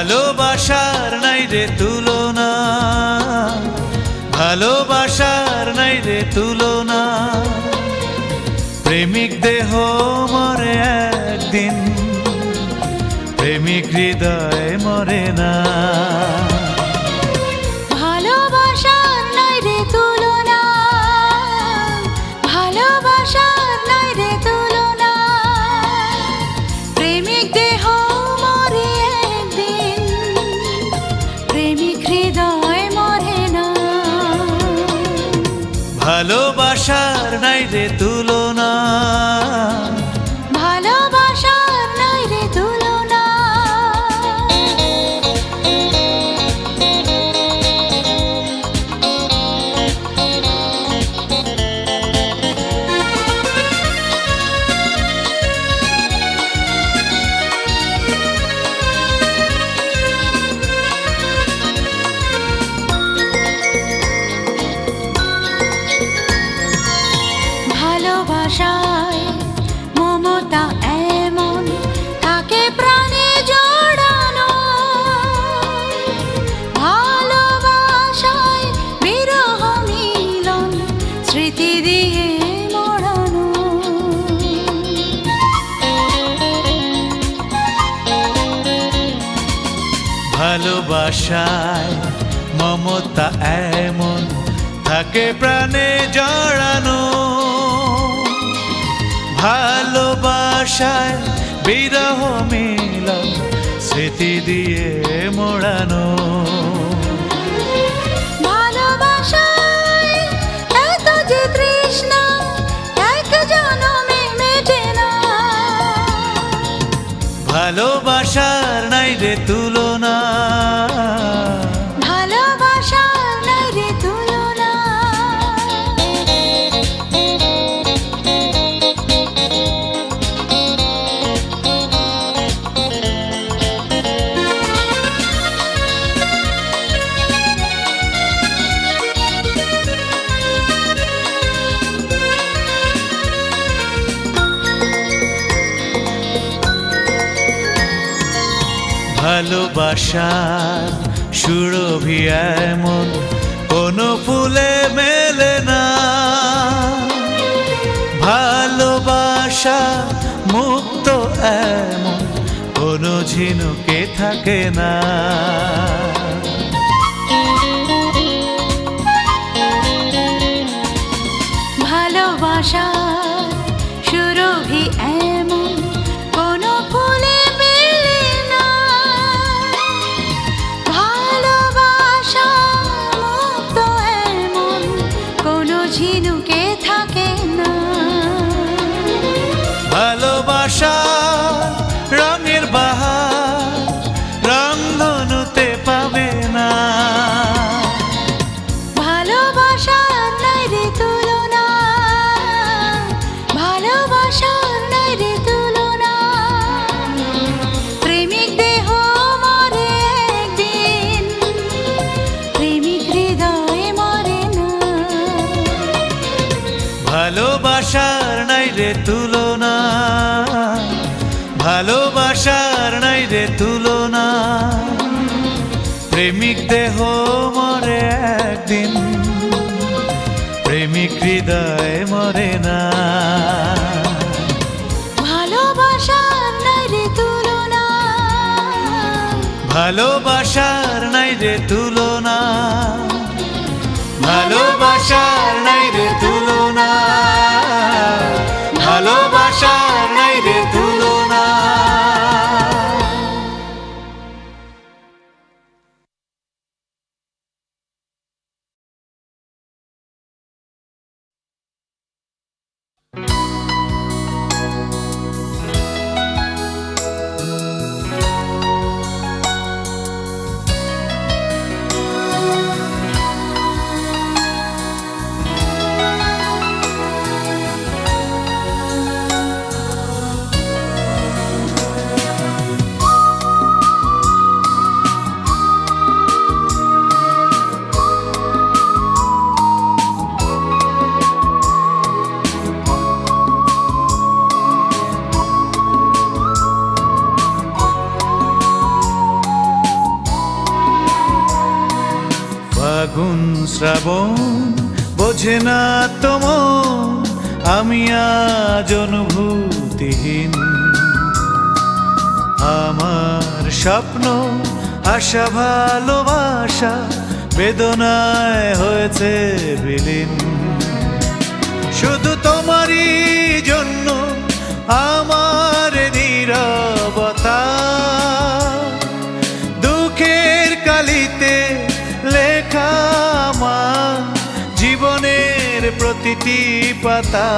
ভালোবাসার নাই রে তুলনা, ভালোবাসার নাই রে তুলনা। প্রেমিক দেহ মরে একদিন, প্রেমিক হৃদয় মরে না। ভালোবাসার নাই রে তুলনা, ভালোবাসার নাই রে তুলনা। প্রেমিক দেহ মরে একদিন, প্রেমিক হৃদয় মরে না। ভালোবাসার নাই রে তুলনা, ভালোবাসার নাই রে তুলনা। ভালোবাসায় মমতা এমন থাকে প্রাণে জড়ানো, ভালোবাসায় বিরহ মিলন স্মৃতি দিয়ে মোড়ানো। ভালোবাসায় মমতা এমন থাকে প্রাণে জড়ানো, ভালোবাসায় বিরহ মিলন স্মৃতি দিয়ে মোড়ানো। ভালোবাসায় এত যে তৃষ্ণা এক জনমে মেটে না। ভালোবাসার নাই রে তুলনা, ভালোবাসার নাই রে তুলনা। ভালোবাসার সুরভি এমন কোনো ফুলে মেলে না, ভালোবাসা মুক্ত এমন কোনো ঝিনুকে থাকে না। ভালোবাসার সুরভি এমন কোনো ফুলে মেলে না, ভালোবাসা মুক্ত এমন কোনো ঝিনুকে থাকে না। ভালোবাসা রঙের বাহার রংধনুতে পাবে না। ভালোবাসার নাই রে তুলনা, ভালোবাসার নাই রে তুলনা। প্রেমিক দেহ মরে একদিন, প্রেমিক হৃদয় মরে না। ভালোবাসার নাই রে তুলনা, ভালোবাসার নাই রে তুলনা। প্রেমিক দেহ মরে একদিন, প্রেমিক হৃদয় মরে না। ভালোবাসার নাই রে তুলনা, ভালোবাসার নাই রে তুলনা, ভালোবাসার নাই রে তুলনা, ভালোবাসার নাই রে তুলনা। ফাগুন শ্রাবণ বোঝে না তোমার, আমি আজ অনুভূতিহীন। আমার স্বপ্ন আশা ভালোবাসা বেদনায় হয়েছে বিলীন। শুধু তোমারই জন্য আমার নীরবতা, দুঃখের কালিতে লেখা আমার জীবনের প্রতিটি পাতা।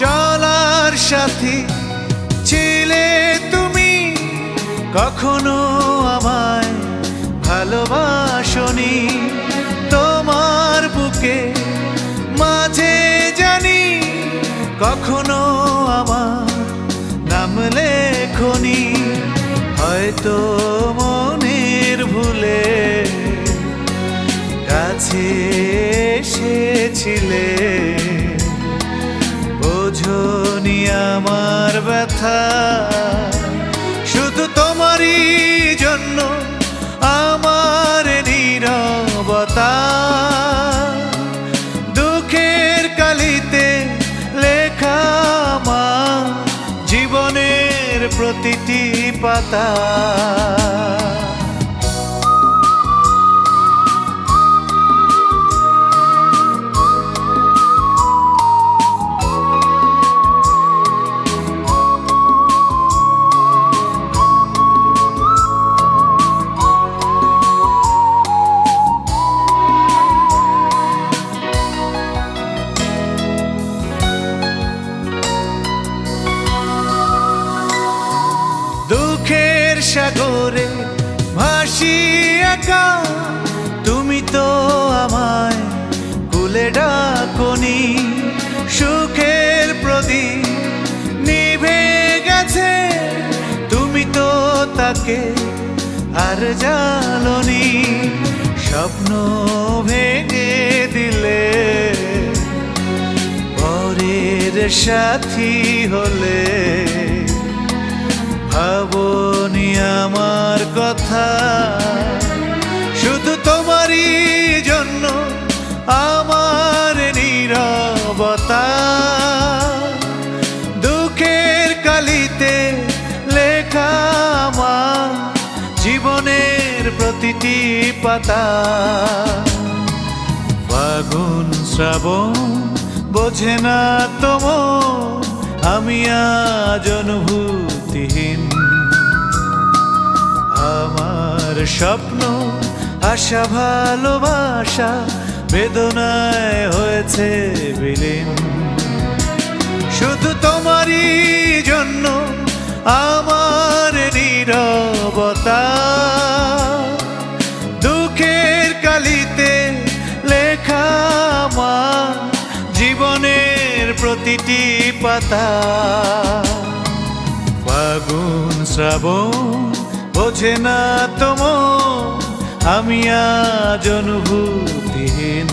চলার সাথী ছিলে তুমি, কখনো আমায় ভালোবাসনি। তোমার বুকে মাঝে জানি কখনো আমার নাম লেখনি। হয়তো মনের ভুলে কাছে এসেছিলে, বোঝনি আমার ব্যথা। শুধু তোমারই জন্য আমার নীরবতা, দুঃখের কালিতে লেখা আমার জীবনের প্রতিটি পাতা। দুঃখের সাগরে ভাসি একা, তুমি তো আমায় কুলে ডাকনি। সুখের প্রদীপ নিভে গেছে, তুমি তো তাকে আর জ্বালনি। স্বপ্ন ভেঙে দিলে, পরের সাথী হলে, ভাবনি আমার কথা। শুধু তোমারই জন্য আমার নীরবতা, দুঃখের কালিতে লেখা আমার জীবনের প্রতিটি পাতা। ফাগুন শ্রাবণ বোঝে না তোমার, আমি আজ অনুভূতিহীন। আমার স্বপ্ন আশা ভালোবাসা বেদনায় হয়েছে বিলীন। শুধু তোমারই জন্য আমার নীরবতা, দুঃখের কালিতে লেখা আমার জীবনের প্রতিটি পাতা। ফাগুন শ্রাবণ বোঝে না তোমার, আমি আজ অনুভূতিহীন।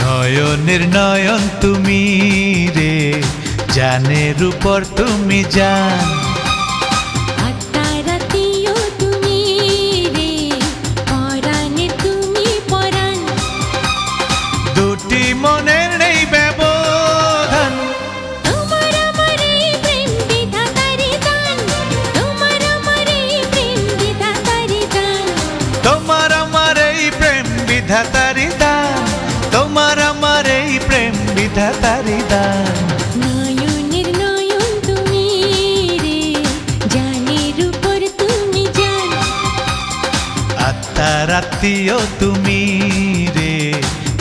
নয়নের নয়ন তুমি রে, জানের উপর তুমি জান। আত্মারাতিও তুমি রে, পরাণে তুমি পরাণ। দুটি মনের নেই বিধাতারি দান। নয়নের নয়ন তুমি রে, জানের উপর তুমি জান। আত্মার আত্মীয় তুমি রে,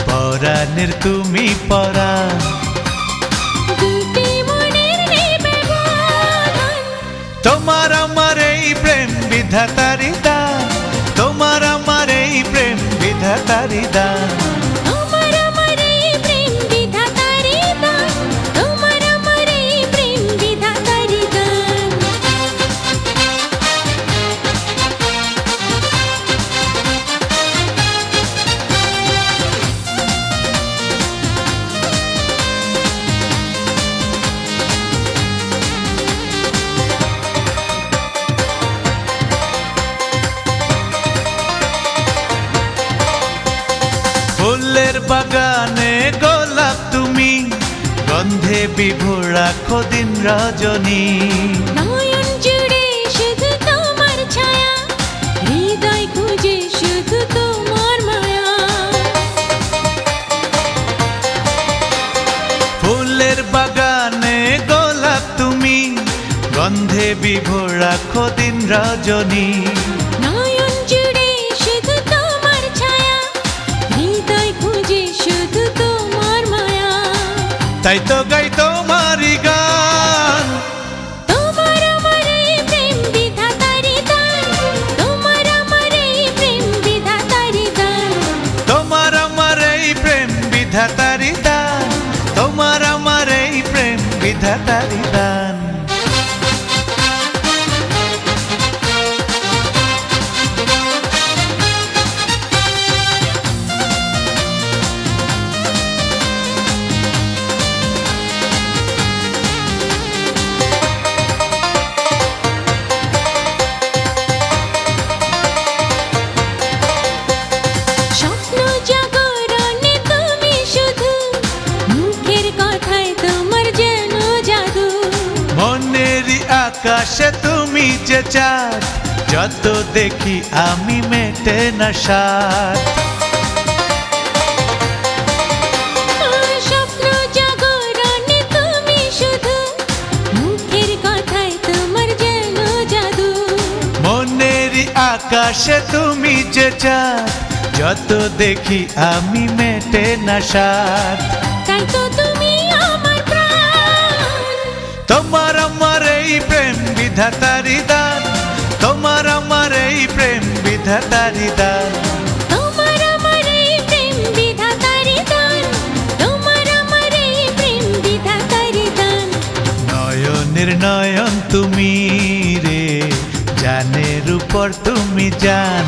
পরাণের তুমি পরাণ। দুটি মনের নেই ব্যবধান, তোমার আমার এই প্রেম বিধাতারি দান, তোমার আমার এই প্রেম বিধাতারি দান। তোমার আমার এই প্রেম বিধাতারি দান, তোমার আমার এই প্রেম বিধাতারি দান। ফুলের বাগানে গোলাপ তুমি, গন্ধে বিভোর রাখো দিন রজনী। নয়ন জুড়ে শুধু তোমার ছায়া, হৃদয় খুঁজে শুধু তোমার মায়া। ফুলের বাগানে গোলাপ তুমি, গন্ধে বিভোর রাখো দিন রজনী। নয়ন জুড়ে শুধু তোমার ছায়া, হৃদয় খুঁজে শুধু তোমার মায়া। তাই তো গাই তোমারই গান, তোমার আমার এই প্রেম বিধাতারি দান, তোমার আমার এই প্রেম বিধাতারি দান। তোমার আমার এই প্রেম বিধাতারি দান, তোমার আমার এই প্রেম বিধাতারি দান। স্বপ্ন জাগরণে তুমি শুধু, মুখের কথায় তোমার যেন জাদু। মনেরই আকাশে তুমি যে চাঁদ, যত দেখি আমি মেটে না সাথ। স্বপ্ন জাগরণে তুমি শুধু, মুখের কথায় তোমার যেন জাদু। মনেরই আকাশে তুমি যে চাঁদ, যত দেখি আমি মেটে না সাথ। তাই তো তুমি আমার প্রাণ, তোমার আমার এই প্রেম বিধাতারি দান, তোমার আমার এই প্রেম বিধাতারি দান। তোমার আমার এই প্রেম বিধাতারি দান, তোমার আমার এই প্রেম বিধাতারি দান। নয়নের নয়ন তুমি রে, জানের উপর তুমি জান।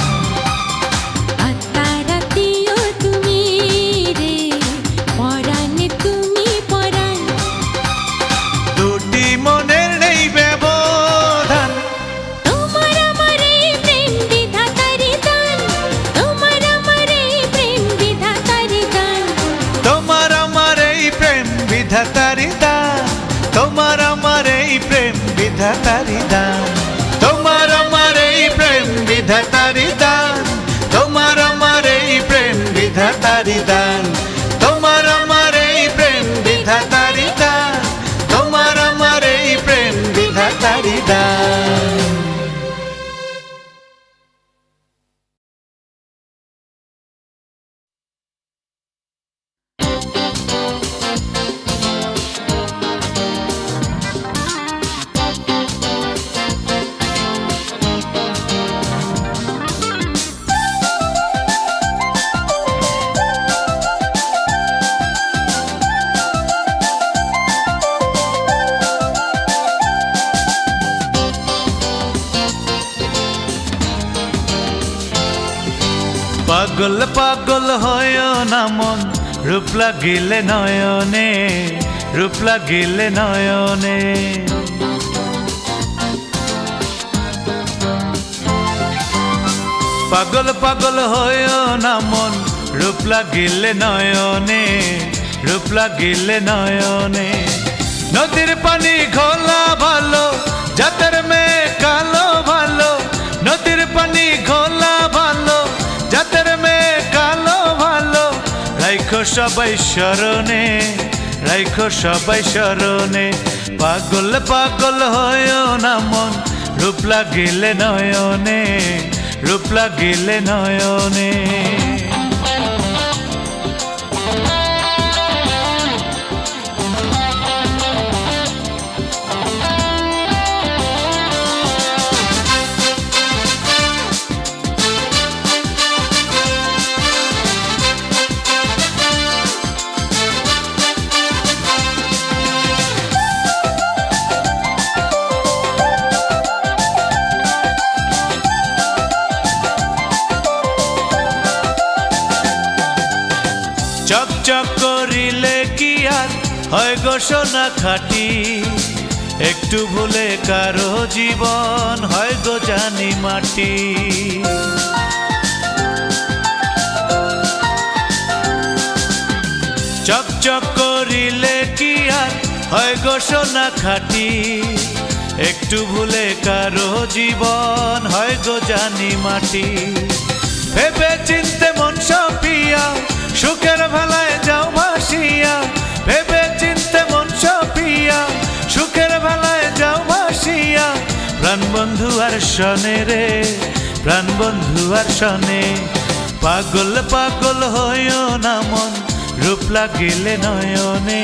আত্মার আত্মীয় তুমি রে, পরাণে তুমি পরাণ। দুটি মনের নেই ব্যবধান, তোমার আমার এই প্রেম বিধাতারি দান, তোমার আমার এই প্রেম বিধাতারি দান। তোমার আমার এই প্রেম বিধাতারি দান, তোমার আমার এই প্রেম বিধাতারি দান। তোমার আমার এই প্রেম বিধাতারি দান, তোমার আমার এই প্রেম বিধাতারি দান। তোমার আমার এই প্রেম বিধাতারি দান, তোমার আমার এই প্রেম বিধাতারি দান। পাগল পাগল হয় না মন, রূপ লাগিলে নয়নে, রূপ লাগিলে নয়নে। পাগল পাগল হয় না মন, রূপ লাগিলে নয়নে, রূপ লাগিলে নয়নে। নদীর পানি ঘোলা ভালো, জাতের মেয়ে কালো ভালো। নদীর পানি ঘোলা ভালো, জাতের মেয়ে কালো ভালো। রাইখো সবাই স্মরণে, রাইখো সবাই স্মরণে। পাগল পাগল হয়েও না মন, রূপ লাগিলে নয়নে, রূপ লাগিলে নয়নে। চকচক করিলে কি আর হয় গো সোনা খাঁটি, একটু ভুলে কারো জীবন হয় গো জানি মাটি। চকচক করিলে কি আর হয় গো সোনা খাঁটি, একটু ভুলে কারো জীবন হয় গো জানি মাটি। ভেবে চিনতে মন সপিয়া সুখের ভেলায় যাও ভাসিয়া, ভেবে চিনতে মন সপিয়া সুখের ভেলায় যাও ভাসিয়া। প্রাণ বন্ধু আর শনে রে, প্রাণ বন্ধু আর শনে। পাগল পাগল হইও না মন, রূপ লাগিলে নয়নে,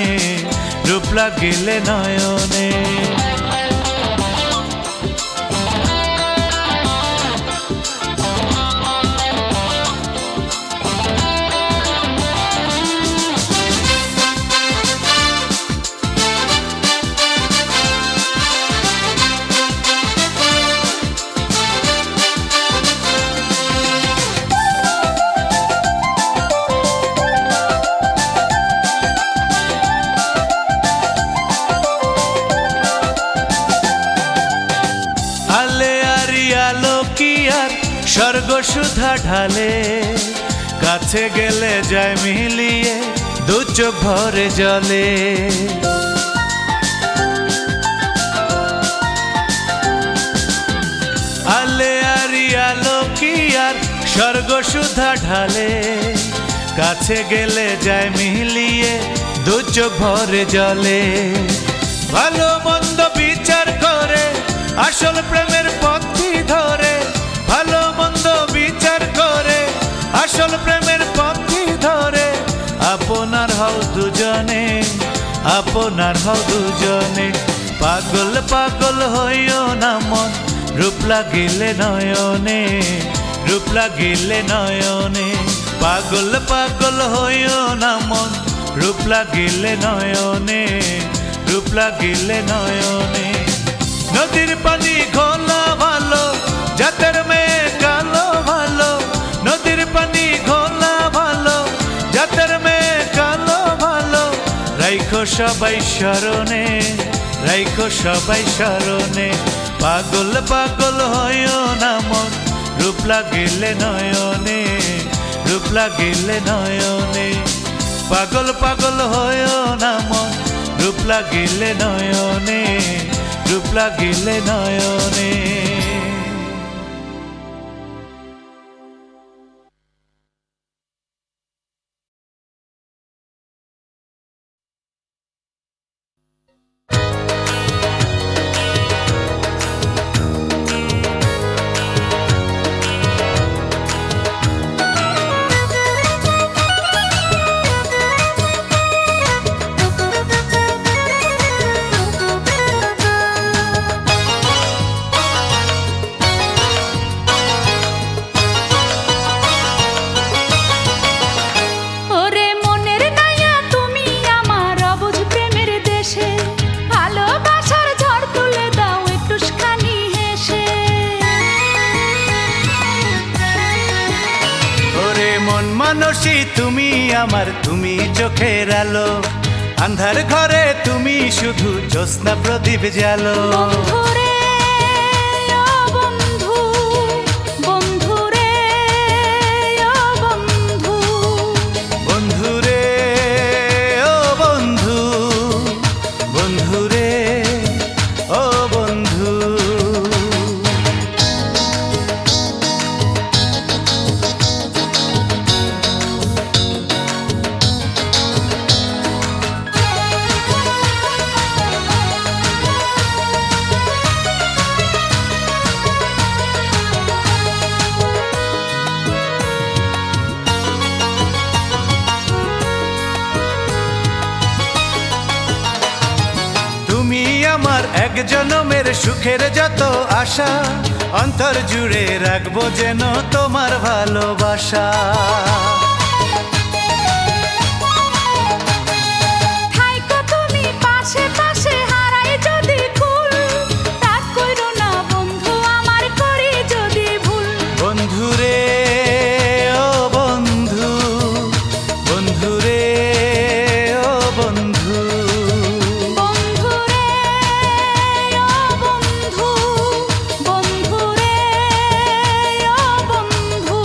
রূপ লাগিলে নয়নে। আলে আরি আলো কি আর স্বর্গ সুধা ঢালে, কাছে গেলে যায় মিলিয়ে দু চোখ ভরে জলে। আলে আরি আলো কি আর স্বর্গ সুধা ঢালে, কাছে গেলে যায় মিলিয়ে দু চোখ ভরে জলে। ভালো মন্দ বিচার করে আসল প্রেমের পথই ধরে, ভালো মন্দ বিচার করে আসল প্রেমের পথই ধরে। আপনার হও দুজনে, আপনার হও দুজনে। পাগল পাগল হইও না মন, রূপ লাগিলে নয়নে, রূপ লাগিলে নয়নে। পাগল পাগল হইও না মন, রূপ লাগিলে নয়নে, রূপ লাগিলে নয়নে। নদীর পানি ঘোলা ভালো, জাতের মেয়ে কালো ভালো। নদীর পানি ঘোলা ভালো, জাতের মেয়ে কালো ভালো। রাইখো সবাই স্মরণে, রাইখো সবাই স্মরণে। পাগল পাগল হইও না মন, রূপ লাগিলে নয়নে, রূপ লাগিলে নয়নে। পাগল পাগল হইও না মন, রূপ লাগিলে নয়নে, রূপ লাগিলে নয়নে। মানসী তুমি আমার, তুমি চোখের আলো। আন্ধার ঘরে তুমি শুধু জ্যোৎস্না প্রদীপ জ্বালো। এক জনমের সুখের যত আশা অন্তর জুড়ে রাখবো যেন তোমার ভালোবাসা। থাইকো তুমি পাশে পাশে হারাই যদি কুল, রাগ কইরো না বন্ধু আমার করি যদি ভুল। বন্ধু রে ও বন্ধু, বন্ধু রে ও বন্ধু, বন্ধু রে ও বন্ধু, বন্ধু রে ও বন্ধু।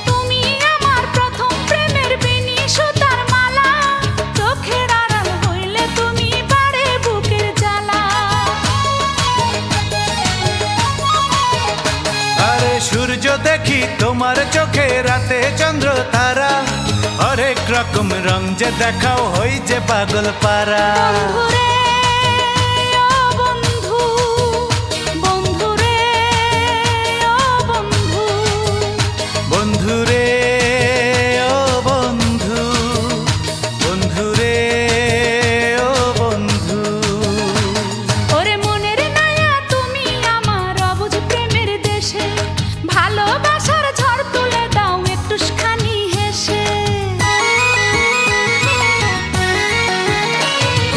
তুমি আমার প্রথম প্রেমের বেনি সুতার মালা, চোখের আড়াল হইলে তুমি বাড়ে বুকের জ্বালা। আরে সূর্য দেখি তোমার চোখে, রাতে চন্দ্র তারা, হরেক রকম রং যে দেখাও হই যে পাগল পারা। বন্ধু রে ও বন্ধু, বন্ধু রে ও বন্ধু, বন্ধু রে ও বন্ধু, বন্ধু রে ও বন্ধু। ওরে মনের নায়া তুমি আমার অবুঝ প্রেমের দেশে, ভালোবাসার ঝড় তুলে দাও একটুখানি হেসে।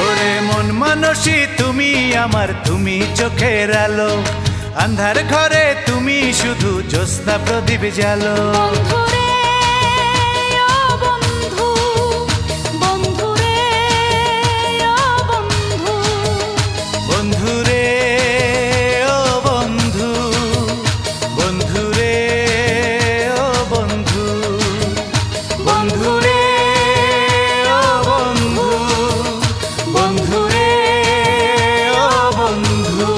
ওরে মন মানসী তুমি আমার, তুমি চোখের আলো, আন্ধার ঘরে তুমি শুধু জ্যোৎস্না প্রদীপ জালো। বন্ধু রে ও বন্ধু, বন্ধু রে ও বন্ধু, বন্ধু রে ও বন্ধু, বন্ধু রে ও বন্ধু, বন্ধু রে ও বন্ধু, বন্ধু রে ও বন্ধু।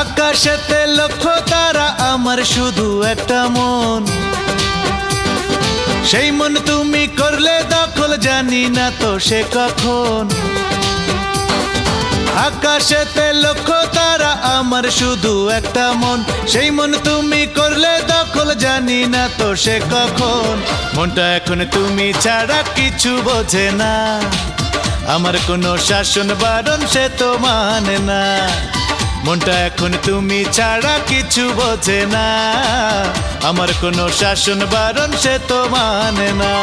আকাশেতে লক্ষ তারা, আমার শুধু একটা মন, সেই মন তুমি করলে দখল, জানি না তো সে কখন। আকাশেতে লক্ষ তারা, আমার শুধু একটা মন, সেই মন তুমি করলে দখল, জানি না তো সে কখন। মনটা এখন তুমি ছাড়া কিছু বোঝে না, আমার কোনো শাসন বারণ সে তো মানে না। মনটা এখন তুমি ছাড়া কিছু বোঝে না, আমার কোনো শাসন বারণ সে তো মানে না।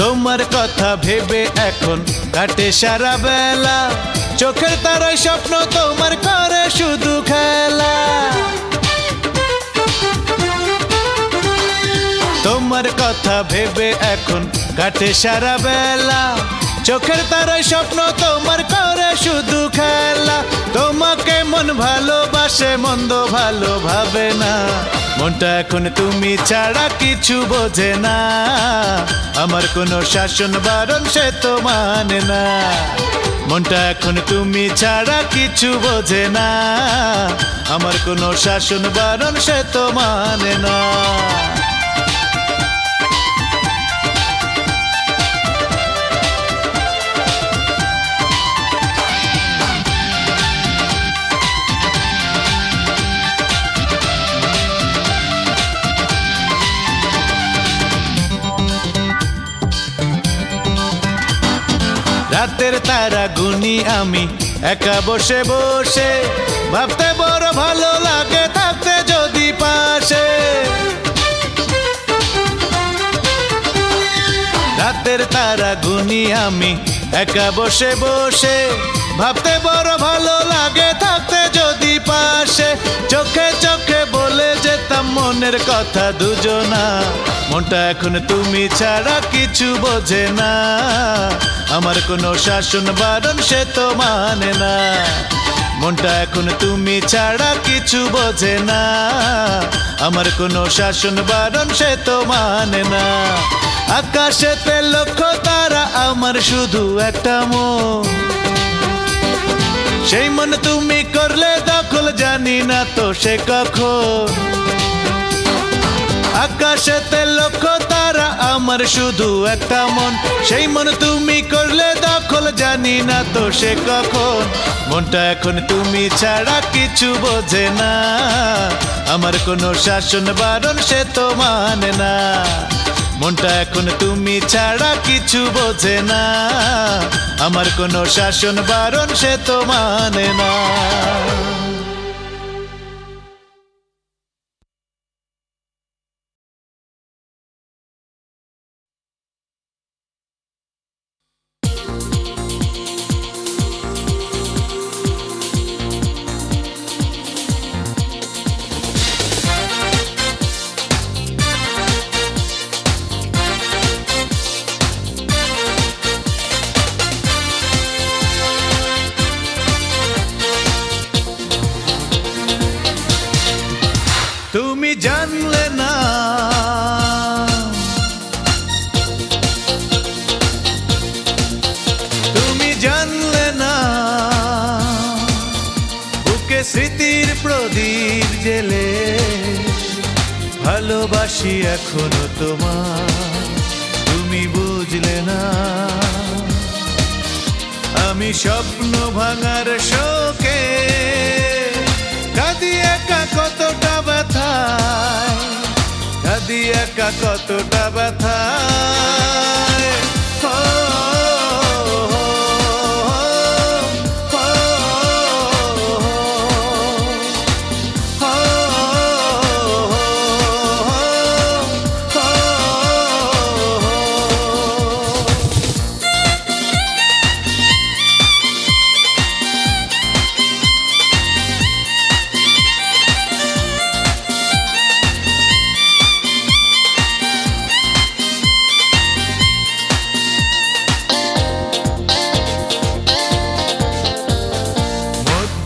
তোমার কথা ভেবে এখন কাটে সারা বেলা, চোখের তারায় স্বপ্ন তোমার করে শুধু খেলা। তোমার কথা ভেবে এখন কাটে সারা বেলা, চোখের তারায় স্বপ্ন তোমার করে শুধু খেলা। তোমাকে মন ভালোবাসে, মন্দ ভালো ভাবে না, মনটা এখন তুমি ছাড়া কিছু বোঝে না, আমার কোনো শাসন বারণ সে তো মানে না। মনটা এখন তুমি ছাড়া কিছু বোঝে না, আমার কোনো শাসন বারণ সে তো মানে না। রাতের তারা গুনি আমি একা বসে বসে, ভাবতে বড় ভালো লাগে থাকতে যদি পাশে। রাতের তারা গুনি আমি একা বসে বসে, ভাবতে বড় ভালো লাগে থাকতে যদি পাশে। চোখে চোখে বলে যেতাম মনের কথা দুজনা, মনটা এখন তুমি ছাড়া কিছু বোঝে না। আমার কোনো শাসন বারণ সে তো মানে না, মনটা এখন তুমি ছাড়া কিছু বোঝে না। আমার কোনো শাসন বারণ সে তো মানে না। আকাশেতে লক্ষ তারা, আমার শুধু একটা মন, সেই মন তুমি করলে দখল, জানি না তো সে কখন। আকাশেতে লক্ষ তারা, আমার শুধু একটা মন, সেই মন তুমি করলে দখল, জানি না তো সে কখন। মনটা এখন তুমি ছাড়া কিছু বোঝে না, আমার কোনো শাসন বারণ সে তো মানে না। মনটা এখন তুমি ছাড়া কিছু বোঝে না, আমার কোনো শাসন বারণ সে তো মানে না। তুমি জানলে না, তুমি জানলে না, বুকে স্মৃতির প্রদীপ জেলে ভালোবাসি এখনো তোমার, তুমি বুঝলে না। আমি স্বপ্ন ভাঙার শোকে কাঁদি একা কতটা ব্যথায়, কাঁদি একা কতটা ব্যথায়।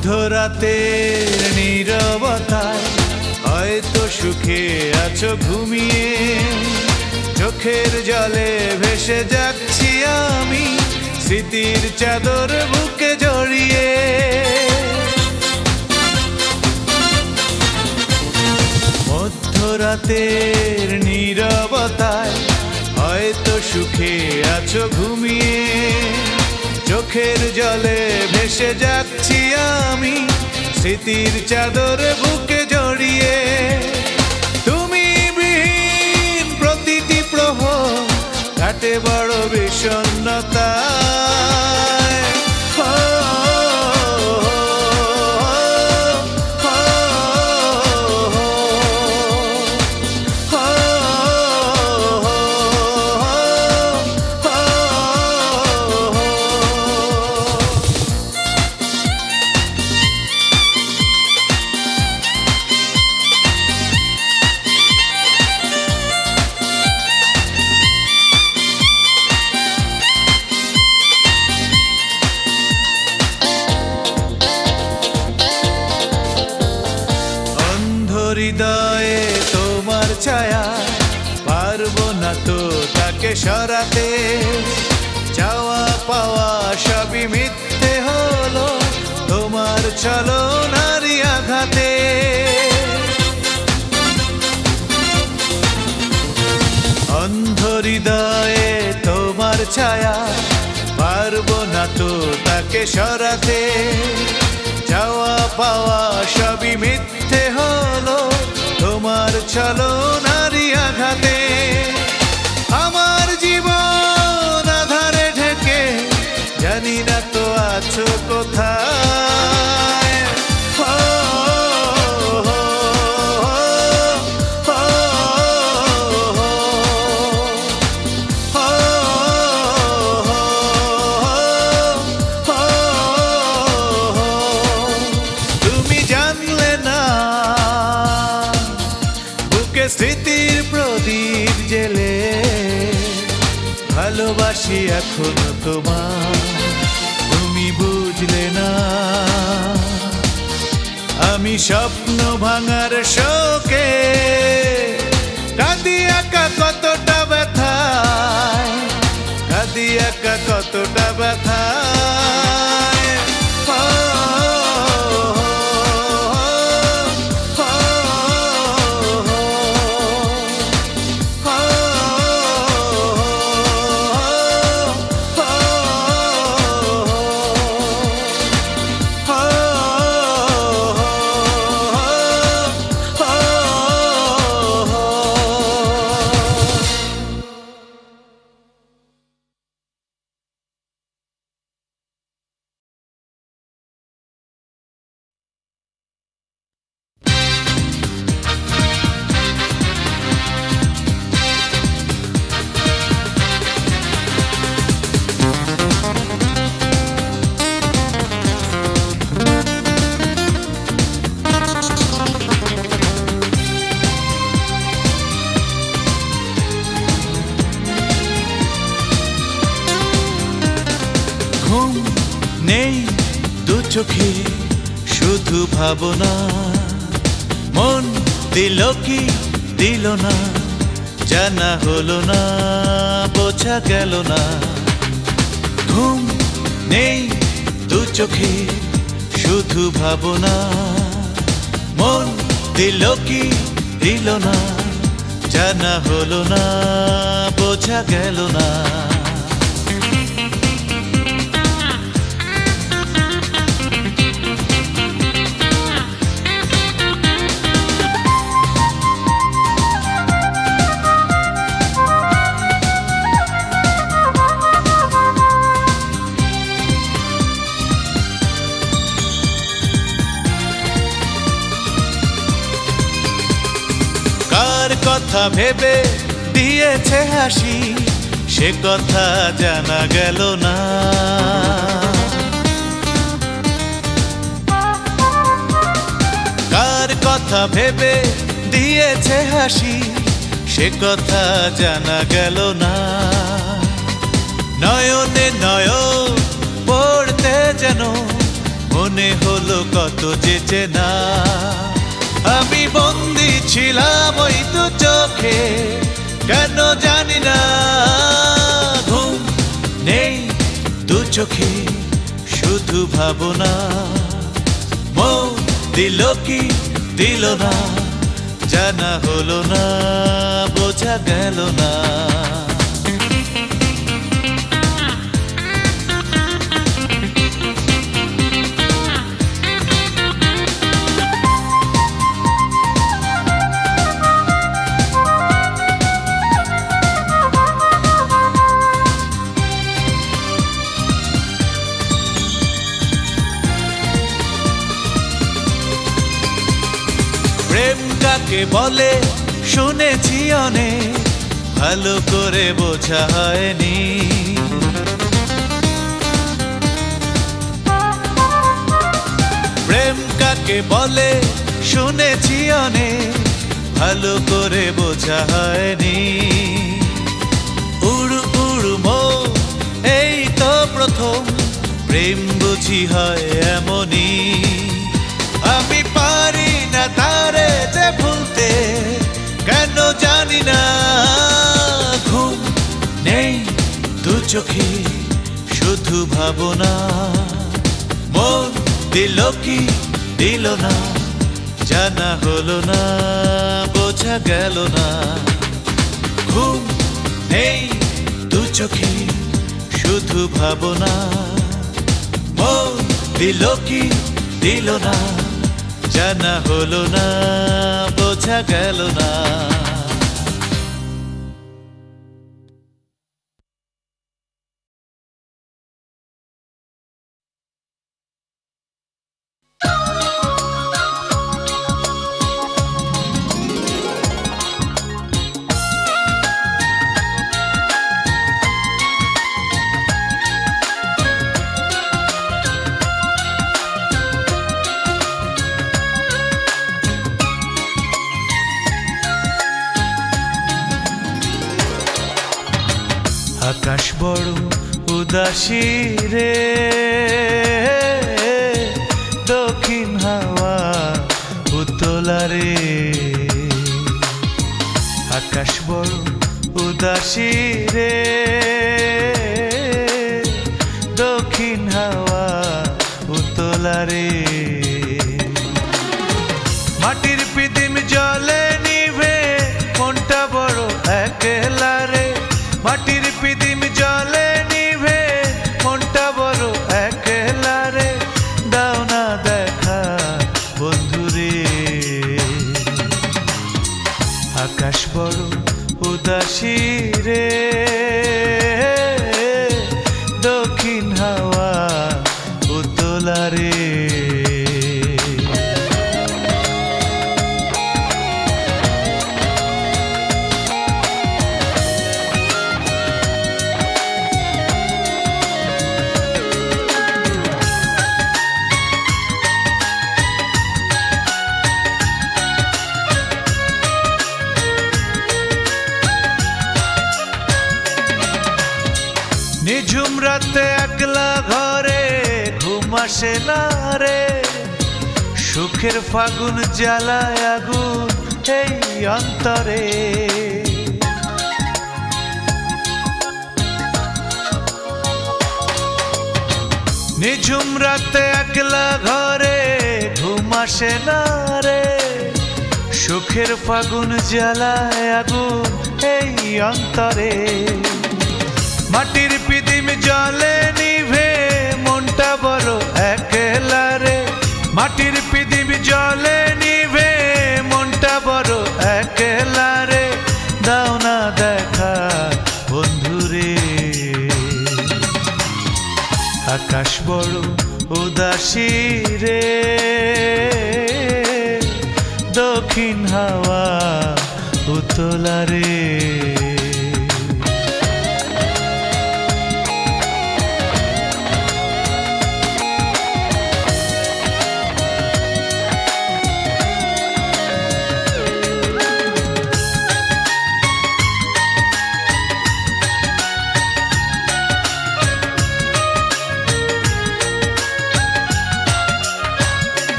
মধ্যরাতের নীরবতায় হয়তো সুখে আছো ঘুমিয়ে, চোখের জলে ভেসে যাচ্ছি আমি স্মৃতির চাদর বুকে জড়িয়ে। মধ্যরাতের নীরবতায় হয়তো সুখে আছো ঘুমিয়ে, চোখের জলে ভেসে যাচ্ছি আমি স্মৃতির চাদর বুকে জড়িয়ে। তুমি বিহীন প্রতিটি প্রহর কাটে বড় বিষণ্ণতায়। হৃদয়ে তোমার ছায়া, পারবো না তো তাকে সরাতে। চাওয়া পাওয়া সবই মিথ্যে হলো তোমার ছলনারই আঘাতে। অন্ধ হৃদয়ে তোমার ছায়া, পারবো না তো তাকে সরাতে। চাওয়া পাওয়া সবই মিথ্যে হলো তোমার ছলনারই আঘাতে। আমার জীবন আধারে ঢেকে আছো কোথায়? ও, ও, ও, তুমি জানলে না বুকে স্মৃতির প্রদীপ জেলে ভালোবাসি এখনো তোমার, তুমি বুঝলে না। আমি স্বপ্ন ভাঙার শোকে কাঁদি একা কতটা ব্যথায়, কাঁদি একা কতটা ব্যথায়। ও, ঘুম নেই দু চোখে শুধু ভাবনা, মন দিল কি দিল না জানা হলো না, বোঝা গেল না। ঘুম নেই দু চোখে শুধু ভাবনা, মন দিল কি দিল না জানা হলো না, বোঝা গেল না। কার কথা ভেবে দিয়েছে হাসি সে কথা জানা গেল না। কার কথা ভেবে দিয়েছে হাসি সে কথা জানা গেল না। নয়নে নয়ন পড়তে যেন মনে হলো কত যে চেনা, আমি বন্দি ছিলাম ওই দু চোখে কেন জানি না। ঘুম নেই দু চোখে শুধু ভাবনা, মন দিল কি দিল না জানা হলো না, বোঝা গেল না। প্রেম কাকে বলে শুনেছি অনেক, ভালো করে বোঝা হয়নি। প্রেম কাকে বলে শুনেছি অনেক, ভালো করে বোঝা হয়নি। উড়ু উড়ু মন এই তো প্রথম, প্রেম বুঝি হয় এমনই। আমি পারি না তারে যে ভুলতে কেন জানি না। ঘুম নেই দু চোখে শুধু ভাবনা, মন দিল কি দিল না জানা হলো না, বোঝা গেল না। ঘুম নেই দু চোখে শুধু ভাবনা, মন দিল কি দিল না জানা হলো না, বোঝা গেল না। বড় উদাসী রে, দক্ষিণ হাওয়া উতলা রে। আকাশ বড় উদাসী রে, দক্ষিণ হাওয়া উতলা রে। মাটির পিদিম জলে নিভে মনটা বড় একলা রে। মাটির পিদিম জলে নিভে মনটা বড় একলা রে। দাও না দেখা বন্ধুরে। আকাশ বড় উদাসী রে, দক্ষিণ হাওয়া উতলা রে। নিঝুম রাতে একলা ঘরে ঘুম আসে না রে। সুখের ফাগুন জ্বালায় আগুন এই অন্তরে। নিঝুম রাতে একলা ঘরে ঘুম আসে না রে। সুখের ফাগুন জ্বালায় আগুন এই অন্তরে। মাটির পিদিম জলে নিভে মনটা বড় একলা রে। মাটির পিদিম জলে নিভে মনটা বড় একলা রে। দাও না দেখা বন্ধুরে। আকাশ বড় উদাসী রে, দক্ষিণ হাওয়া উতলা রে।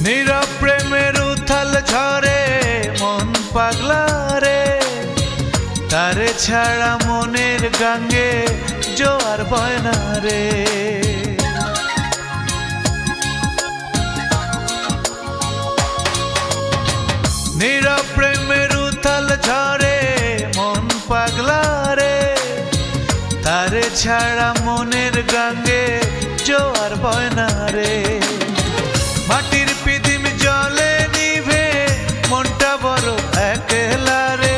নীরব প্রেমের উথাল ঝরে মন পাগলা রে। তারে ছাড়া মনের গাঙ্গে জোয়ার বয় না রে। নীরব প্রেমের উথাল ঝরে মন পাগলা রে। তারে ছাড়া মনের গাঙ্গে জোয়ার বয় না রে। মাটির পিদিম জলে নিভে মনটা বড় একলা রে।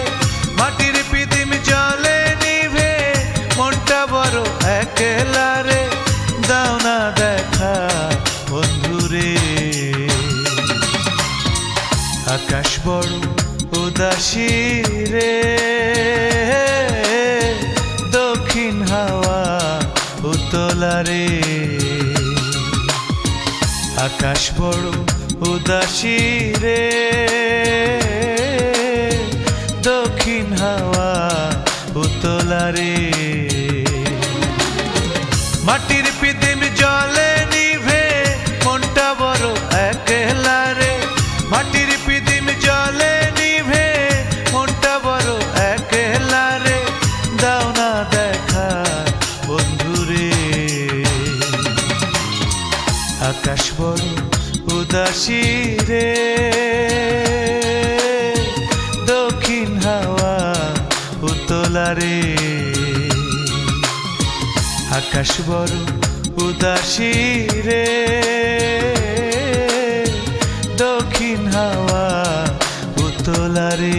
মাটির পিদিম জলে নিভে মনটা বড় একলা রে। দাও না দেখা বন্ধুরে। আকাশ বড় উদাসী রে, দক্ষিণ হাওয়া উতলা রে। আকাশ বড় উদাসী রে, দক্ষিণ হাওয়া উতলা রে। মাটির পিদিম জলে নিভে মনটা বড় একলা রে। মাটির পিদিম জলে নিভে মনটা বড় একলা রে। দাও না দেখা বন্ধুরে। আকাশ বড় উদাসী রে, দক্ষিণ হাওয়া উতলা রে। আকাশ বড় উদাসী রে, দক্ষিণ হাওয়া উতলা রে।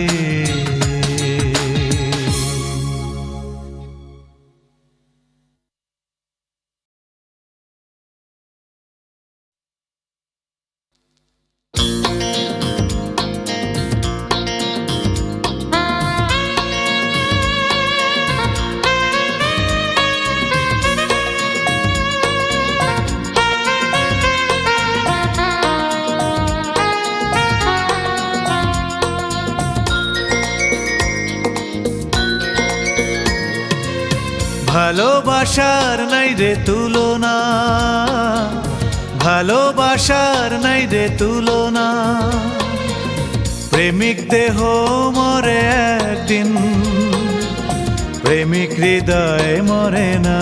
ভালোবাসার নাই রে তুলনা, ভালোবাসার নাই রে তুলনা। প্রেমিক দেহ মরে একদিন, প্রেমিক হৃদয় মরে না।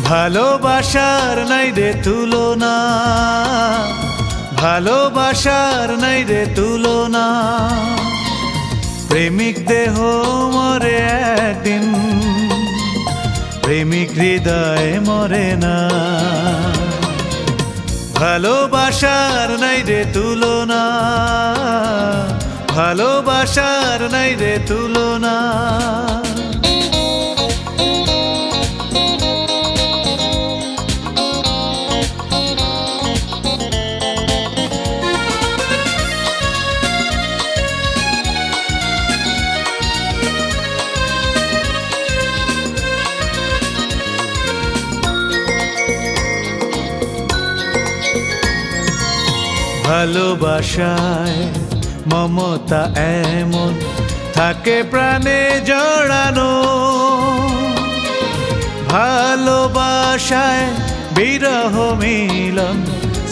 ভালোবাসার নাই রে তুলনা, ভালোবাসার নাই রে তুলনা। প্রেমিক দেহ মরে একদিন, প্রেমিক হৃদয় মরে না। ভালোবাসার নাই রে তুলনা, ভালোবাসার নাই রে তুলনা। ভালোবাসায় মমতা এমন থাকে প্রাণে জড়ানো, ভালোবাসায় বিরহ মিলন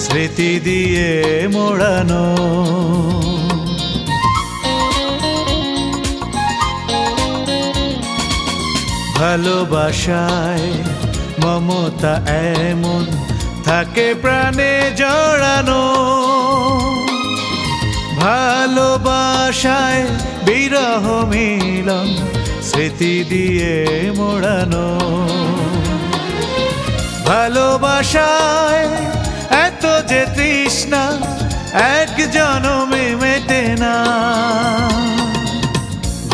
স্মৃতি দিয়ে মোড়ানো। ভালোবাসায় মমতা এমন থাকে প্রাণে জড়ানো, ভালোবাসায় বিরহ মিলন স্মৃতি দিয়ে মোড়ানো। ভালোবাসায় এত যে তৃষ্ণা এক জনমে মেটে না।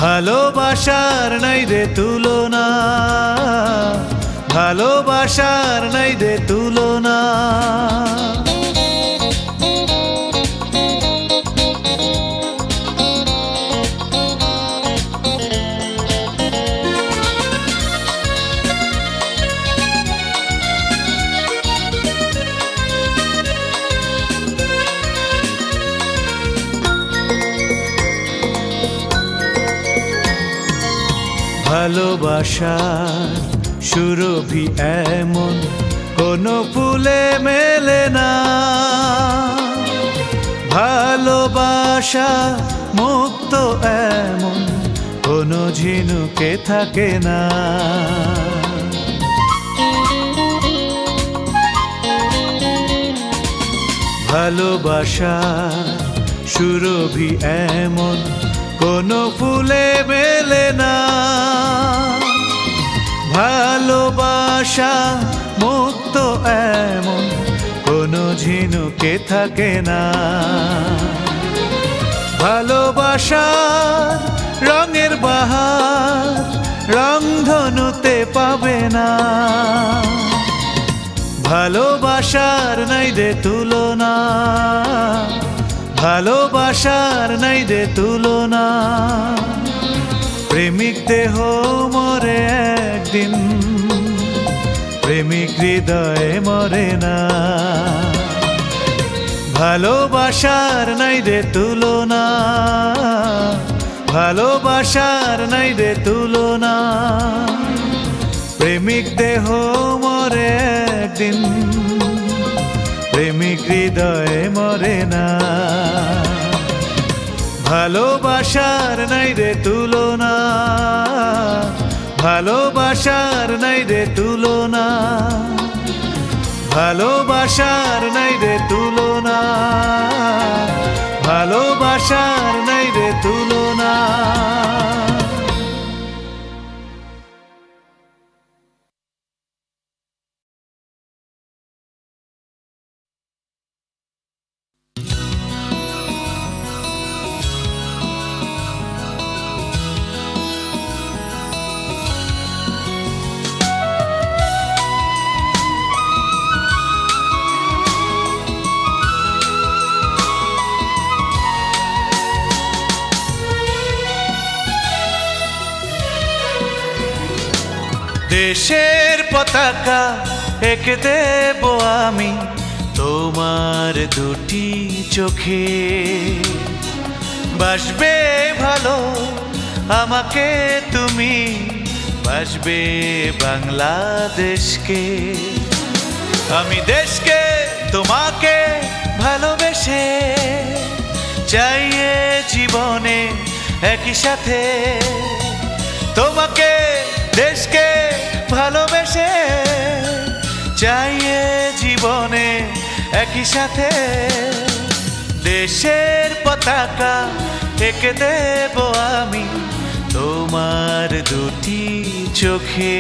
ভালোবাসার নাই রে তুলনা, ভালোবাসার নাই রে তুলনা। ভালোবাসার সুরভি এমন কোনো ফুলে মেলে না। ভালোবাসা মুক্ত এমন কোনো ঝিনুকে থাকে না। ভালোবাসার সুরভি এমন কোনো ফুলে মেলে না। ভালোবাসা মুক্ত এমন কোনো ঝিনুকে থাকে না। ভালোবাসার রঙের বাহার রংধনুতে পাবে না। ভালোবাসার নাই রে তুলনা, ভালোবাসার নাই রে তুলনা। প্রেমিক দেহ মরে একদিন, প্রেমিক হৃদয় মরে না। ভালোবাসার নাই রে তুলনা, ভালোবাসার নাই রে তুলনা। প্রেমিক দেহ মরে একদিন, প্রেমিক হৃদয় মরে না। ভালোবাসার নাই রে তুলনা, ভালোবাসার নাই রে তুলনা। ভালোবাসার নাই রে তুলনা, ভালোবাসার নাই রে তুলনা। দেশের পতাকা এঁকে দেব আমি তোমার দুটি চোখে। বাসবে ভালো আমাকে তুমি বাসবে বাংলাদেশকে। আমি দেশকে তোমাকে ভালোবেসে চাইয়ে জীবনে একই সাথে, তোমাকে দেশকে ভালোবেসে চাইয়ে জীবনে একই সাথে। দেশের পতাকা এঁকে দেব আমি তোমার দুটি চোখে।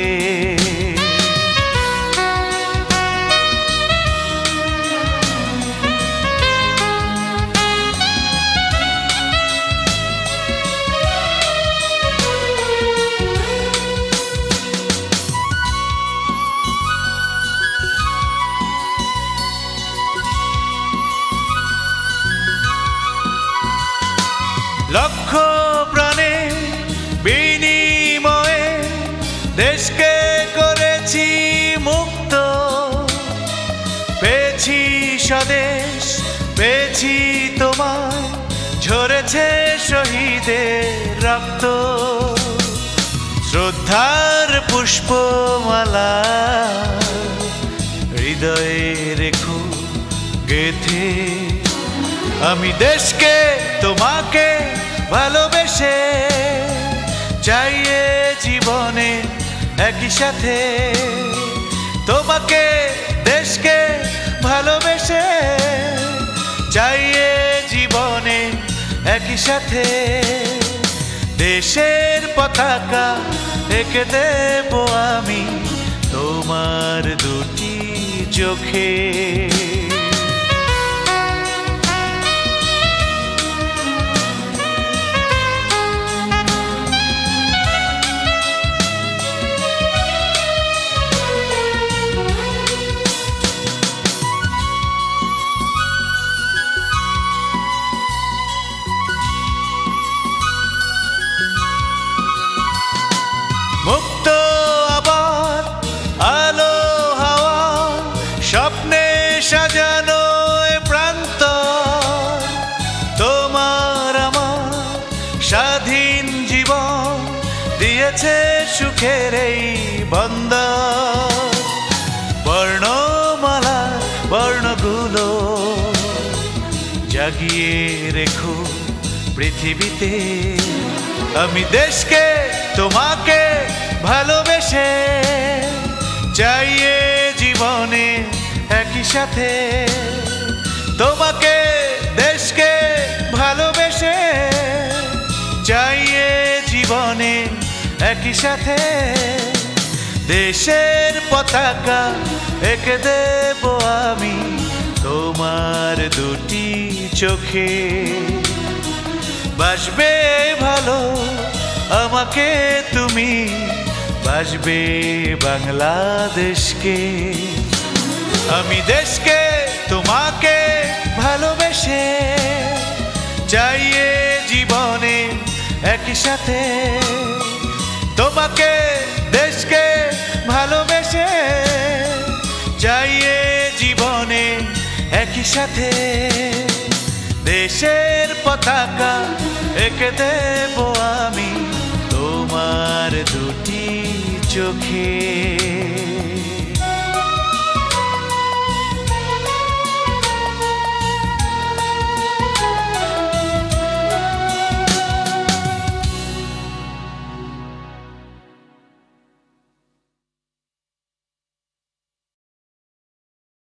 লক্ষ প্রাণে বিনিময়ে দেশকে করেছি মুক্ত, পেয়েছি স্বদেশ, পেয়েছি তোমায়, ঝরেছে শহীদের রক্ত। শ্রদ্ধার পুষ্পমালা হৃদয়ে রেখো গেথে, আমি দেশকে তোমাকে ভালোবেসে চাইয়ে জীবনে একই সাথে, তোমাকে দেশকে ভালোবেসে চাইয়ে জীবনে একই সাথে। দেশের পতাকা এঁকে দেব আমি তোমার দুটি চোখে। মুক্ত আবার আলো হাওয়া স্বপ্নে সাজানো এ প্রান্ত, তোমার আমার স্বাধীন জীবন দিয়েছে সুখের এই বন্দর। বর্ণমালা বর্ণগুলো জাগিয়ে রেখো পৃথিবীতে, আমি দেশকে তোমাকে ভালোবেসে চাইয়ে জীবনে একই সাথে, তোমাকে দেশকে ভালোবেসে চাইয়ে জীবনে একই সাথে। দেশের পতাকা এঁকে দেব আমি তোমার দুটি চোখে। বাসবে ভালো আমাকে তুমি, বাসবে বাংলাদেশকে। আমি দেশকে তোমাকে ভালোবেসে চাইয়ে জীবনে একই সাথে, তোমাকে দেশকে ভালোবেসে চাইয়ে জীবনে একই সাথে। দেশের পতাকা এঁকে দেব আমি তোমার দুটি চোখে।